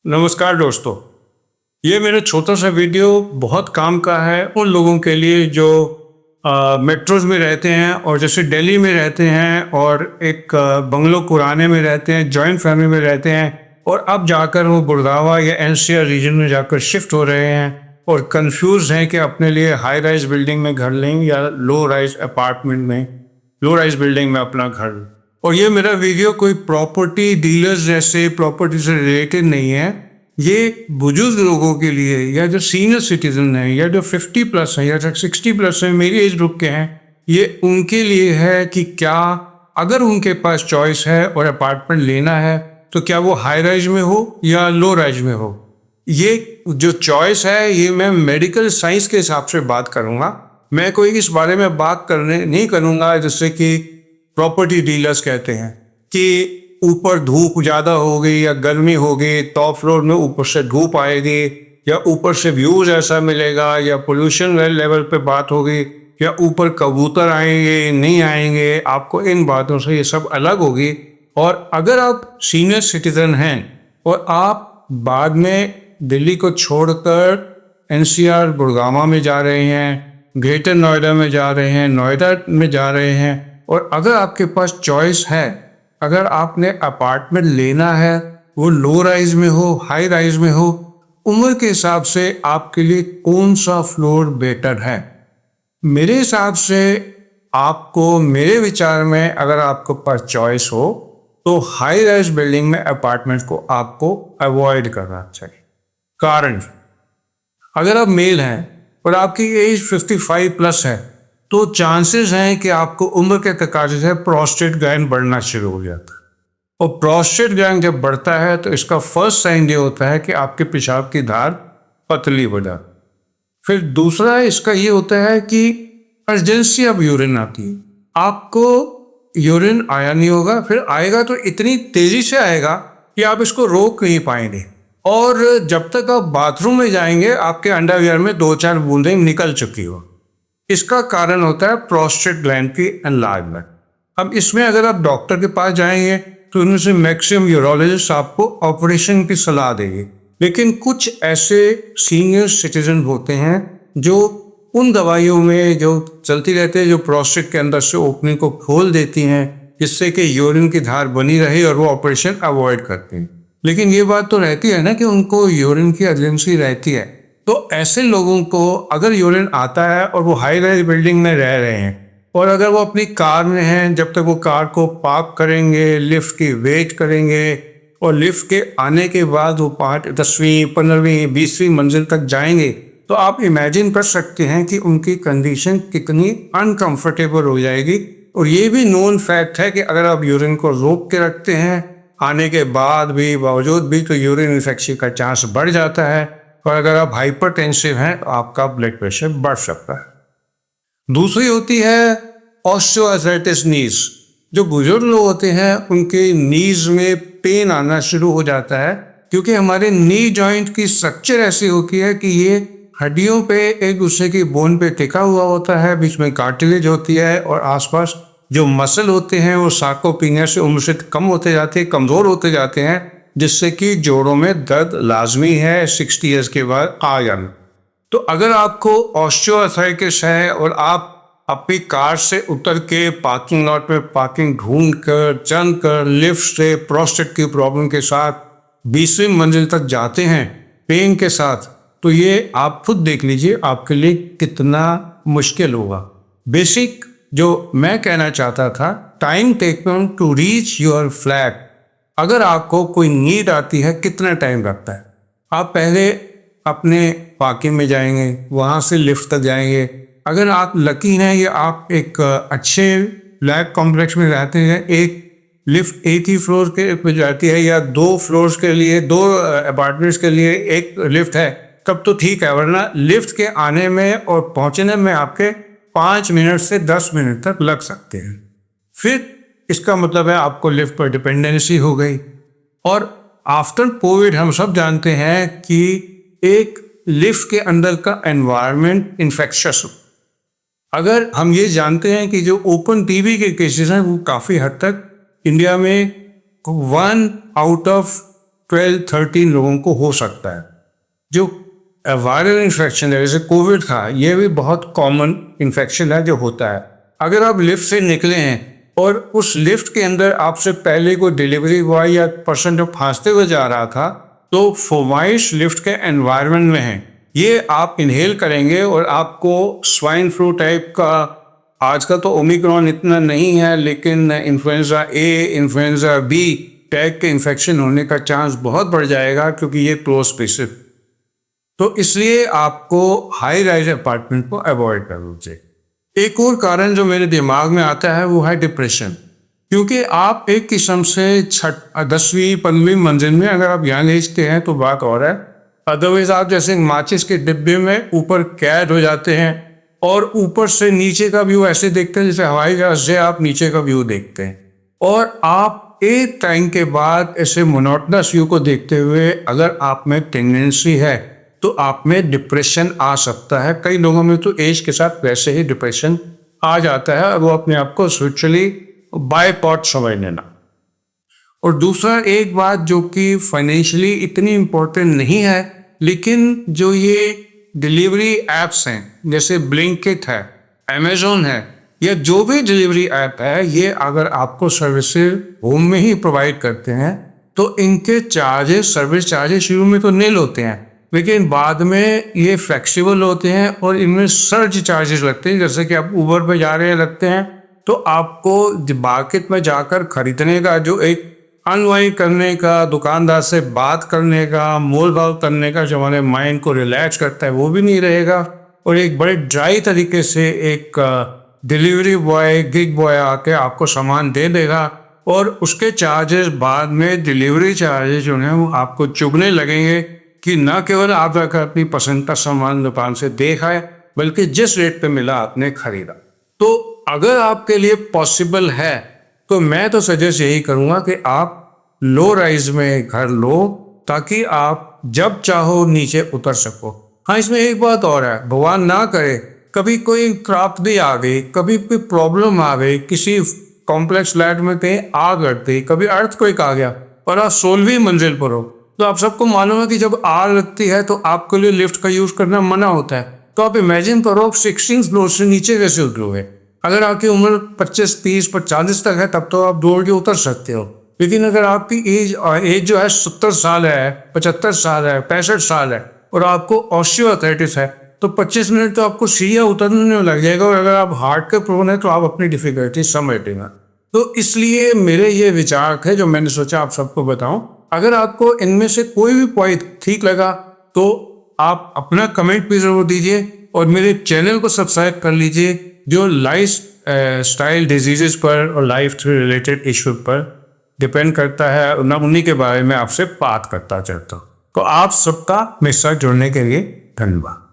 नमस्कार दोस्तों। ये मेरा छोटा सा वीडियो बहुत काम का है उन लोगों के लिए जो मेट्रोज में रहते हैं और जैसे दिल्ली में रहते हैं और एक बंगलो पुराने में रहते हैं, जॉइंट फैमिली में रहते हैं और अब जाकर वो गुड़गांव या एनसीआर रीजन में जाकर शिफ्ट हो रहे हैं और कंफ्यूज हैं कि अपने लिए हाई राइज बिल्डिंग में घर लें या लो राइज अपार्टमेंट में, लो राइज बिल्डिंग में अपना घर। और ये मेरा वीडियो कोई प्रॉपर्टी डीलर्स जैसे प्रॉपर्टी से रिलेटेड नहीं है। ये बुजुर्ग लोगों के लिए या जो सीनियर सिटीजन है या जो 50 प्लस है या जो 60 प्लस है, मेरी एज ग्रुप के हैं, ये उनके लिए है कि क्या अगर उनके पास चॉइस है और अपार्टमेंट लेना है तो क्या वो हाई राइज में हो या लो राइज में हो। ये जो चॉइस है ये मैं मेडिकल साइंस के हिसाब से बात करूँगा। मैं कोई इस बारे में बात करने नहीं करूँगा जैसे कि प्रॉपर्टी डीलर्स कहते हैं कि ऊपर धूप ज़्यादा हो गई या गर्मी हो गई, टॉप फ्लोर में ऊपर से धूप आएगी या ऊपर से व्यूज ऐसा मिलेगा या पोल्यूशन लेवल पे बात होगी या ऊपर कबूतर आएंगे नहीं आएंगे, आपको इन बातों से ये सब अलग होगी। और अगर आप सीनियर सिटीजन हैं और आप बाद में दिल्ली को छोड़कर एनसीआर गुड़गांव में जा रहे हैं, ग्रेटर नोएडा में जा रहे हैं, नोएडा में जा रहे हैं, और अगर आपके पास चॉइस है, अगर आपने अपार्टमेंट लेना है वो लो राइज में हो हाई राइज में हो, उम्र के हिसाब से आपके लिए कौन सा फ्लोर बेटर है। मेरे हिसाब से आपको, मेरे विचार में, अगर आपको पास चॉइस हो तो हाई राइज बिल्डिंग में अपार्टमेंट को आपको अवॉइड करना चाहिए। कारण, अगर आप मेल हैं और आपकी एज 55 प्लस है तो चांसेस हैं कि आपको उम्र के तकाजे से प्रोस्टेट ग्लैंड बढ़ना शुरू हो जाता है। और प्रोस्टेट ग्लैंड जब बढ़ता है तो इसका फर्स्ट साइन ये होता है कि आपके पेशाब की धार पतली हो जाती। फिर दूसरा इसका ये होता है कि अर्जेंसी अब यूरिन आती है, आपको यूरिन आया नहीं होगा, फिर आएगा तो इतनी तेजी से आएगा कि आप इसको रोक नहीं पाएंगे और जब तक आप बाथरूम में जाएंगे आपके अंडरवियर में 2-4 बूंदें निकल चुकी हो। इसका कारण होता है प्रोस्टेट ग्लैंड की एनलार्जमेंट। अब इसमें अगर आप डॉक्टर के पास जाएंगे तो उनमें से मैक्सिमम यूरोलॉजिस्ट आपको ऑपरेशन की सलाह देंगे, लेकिन कुछ ऐसे सीनियर सिटीजन होते हैं जो उन दवाइयों में जो चलती रहती है जो प्रोस्टेट के अंदर से ओपनिंग को खोल देती हैं जिससे कि यूरिन की धार बनी रहे और वो ऑपरेशन अवॉइड करते हैं। लेकिन ये बात तो रहती है ना कि उनको यूरिन की अर्जेंसी रहती है। तो ऐसे लोगों को अगर यूरिन आता है और वो हाई राइज बिल्डिंग में रह रहे हैं और अगर वो अपनी कार में हैं, जब तक वो कार को पार्क करेंगे, लिफ्ट की वेट करेंगे और लिफ्ट के आने के बाद वो 10वीं 15वीं 20वीं मंजिल तक जाएंगे, तो आप इमेजिन कर सकते हैं कि उनकी कंडीशन कितनी अनकंफर्टेबल हो जाएगी। और ये भी नोन फैक्ट है कि अगर आप यूरिन को रोक के रखते हैं आने के बाद भी बावजूद भी तो यूरिन इन्फेक्शन का चांस बढ़ जाता है और अगर आप हाइपरटेंसिव हैं तो आपका ब्लड प्रेशर बढ़ सकता है। दूसरी होती है ऑस्टियोआर्थराइटिस नीज। जो बुजुर्ग लोग होते हैं उनके नीज में पेन आना शुरू हो जाता है क्योंकि हमारे नी जॉइंट की स्ट्रक्चर ऐसी होती है कि ये हड्डियों पे एक दूसरे की बोन पे टिका हुआ होता है, बीच में कार्टिलेज होती है और आसपास जो मसल होते हैं वो सार्कोपीनिया से उम्र से कम होते जाते हैं, कमज़ोर होते जाते हैं, जिससे कि जोड़ों में दर्द लाजमी है 60 ईयर्स के बाद आ जाना। तो अगर आपको ऑस्टियोआर्थराइटिस है और आप अपनी कार से उतर के पार्किंग लॉट में पार्किंग ढूंढ कर चल कर लिफ्ट से प्रोस्टेट की प्रॉब्लम के साथ 20वीं मंजिल तक जाते हैं पेन के साथ, तो ये आप खुद देख लीजिए आपके लिए कितना मुश्किल होगा। बेसिक जो मैं कहना चाहता था, time taken to reach your flat. अगर आपको कोई नीड आती है कितना टाइम लगता है? आप पहले अपने पार्किंग में जाएंगे, वहाँ से लिफ्ट तक जाएंगे। अगर आप लकी हैं या आप एक अच्छे फ्लैट कॉम्प्लेक्स में रहते हैं, एक लिफ्ट एक ही फ्लोर के पे जाती है या 2 फ्लोर्स के लिए 2 अपार्टमेंट्स के लिए एक लिफ्ट है, तब तो ठीक है, वरना लिफ्ट के आने में और पहुँचने में आपके 5 मिनट से 10 मिनट तक लग सकते हैं। फिर इसका मतलब है आपको लिफ्ट पर डिपेंडेंसी हो गई। और आफ्टर कोविड हम सब जानते हैं कि एक लिफ्ट के अंदर का एनवायरनमेंट इन्फेक्शस हो। अगर हम ये जानते हैं कि जो ओपन टीबी के केसेस हैं वो काफ़ी हद तक इंडिया में 1 आउट ऑफ 12-13 लोगों को हो सकता है। जो वायरल इन्फेक्शन है जैसे कोविड था, ये भी बहुत कॉमन इन्फेक्शन है जो होता है। अगर आप लिफ्ट से निकले हैं और उस लिफ्ट के अंदर आपसे पहले कोई डिलीवरी बॉय या पर्सन जो फांसते हुए जा रहा था, तो फोमाइश लिफ्ट के एनवायरनमेंट में है, ये आप इनहेल करेंगे और आपको स्वाइन फ्लू टाइप का, आज का तो ओमिक्रॉन इतना नहीं है, लेकिन influenza A, influenza B type के इन्फेक्शन होने का चांस बहुत बढ़ जाएगा, क्योंकि ये क्लोज स्पेस। तो इसलिए आपको हाई राइज अपार्टमेंट को अवॉइड करना चाहिए। एक और कारण जो मेरे दिमाग में आता है वो है डिप्रेशन, क्योंकि आप एक किस्म से 10वीं-15वीं मंजिल में अगर आप यंग एज के हैं तो बात और है, अदरवाइज आप जैसे माचिस के डिब्बे में ऊपर कैद हो जाते हैं और ऊपर से नीचे का व्यू ऐसे देखते हैं जैसे हवाई जहाज से आप नीचे का व्यू देखते हैं, और आप एक टाइम के बाद ऐसे मोनोटनस व्यू को देखते हुए अगर आप में टेंडेंसी है तो आप में डिप्रेशन आ सकता है। कई लोगों में तो एज के साथ वैसे ही डिप्रेशन आ जाता है, वो अपने आप को स्पिरिचुअली बायपॉट समझ लेना। और दूसरा एक बात जो कि फाइनेंशियली इतनी इम्पोर्टेंट नहीं है, लेकिन जो ये डिलीवरी एप्स हैं जैसे ब्लिंकिट है, अमेजोन है, या जो भी डिलीवरी ऐप है, ये अगर आपको सर्विसेज होम में ही प्रोवाइड करते हैं तो इनके चार्जेस, सर्विस चार्जेस शुरू में तो नील होते हैं, लेकिन बाद में ये फ्लेक्सिबल होते हैं और इनमें सर्ज चार्जेस लगते हैं। जैसे कि आप ऊबर पे जा रहे हैं लगते हैं, तो आपको मार्केट में जाकर खरीदने का जो एक अनवाइंड करने का, दुकानदार से बात करने का, मोल भाव करने का जो हमारे माइंड को रिलैक्स करता है, वो भी नहीं रहेगा। और एक बड़े ड्राई तरीके से एक डिलीवरी बॉय, गिग बॉय आके आपको सामान दे देगा और उसके चार्जेस बाद में, डिलीवरी चार्जेस जो है वो आपको चुभने लगेंगे कि न केवल आप जाकर अपनी पसंद का सामान दुकान से देखा है, बल्कि जिस रेट पे मिला आपने खरीदा। तो अगर आपके लिए पॉसिबल है तो मैं तो सजेस्ट यही करूंगा कि आप लो राइज में घर लो, ताकि आप जब चाहो नीचे उतर सको। हाँ, इसमें एक बात और है, भगवान ना करे कभी कोई क्राफ्टी आ गई, कभी कोई प्रॉब्लम आ गई, किसी कॉम्प्लेक्स फ्लैट में कहीं आग लग गई, कभी अर्थक्वेक आ गया और आप 16वीं मंजिल पर हो, तो आप सबको मालूम है कि जब आग लगती है तो आपके लिए लिफ्ट का यूज करना मना होता है। तो आप इमेजिन करो आप 16th फ्लोर से नीचे कैसे उतरोगे। अगर आपकी उम्र 25, 30 पर 40 तक है तब तो आप दौड़ के उतर सकते हो, लेकिन अगर आपकी एज जो है 70 साल है, 75 साल है, 65 साल है और आपको ऑस्टियोआर्थराइटिस है, तो 25 मिनट तो आपको सीढ़ियाँ उतरने में लग जाएगा। और अगर आप हार्ट के प्रोन है तो आप अपनी डिफिकल्टी समझेंगे। तो इसलिए मेरे ये विचार है जो मैंने सोचा आप सबको बताऊं। अगर आपको इनमें से कोई भी पॉइंट ठीक लगा तो आप अपना कमेंट भी जरूर दीजिए और मेरे चैनल को सब्सक्राइब कर लीजिए, जो लाइफ स्टाइल डिजीजेस पर और लाइफ से रिलेटेड इशू पर डिपेंड करता है, उन्हीं के बारे में आपसे बात करता चलता हूँ। तो आप सबका मेरे साथ जुड़ने के लिए धन्यवाद।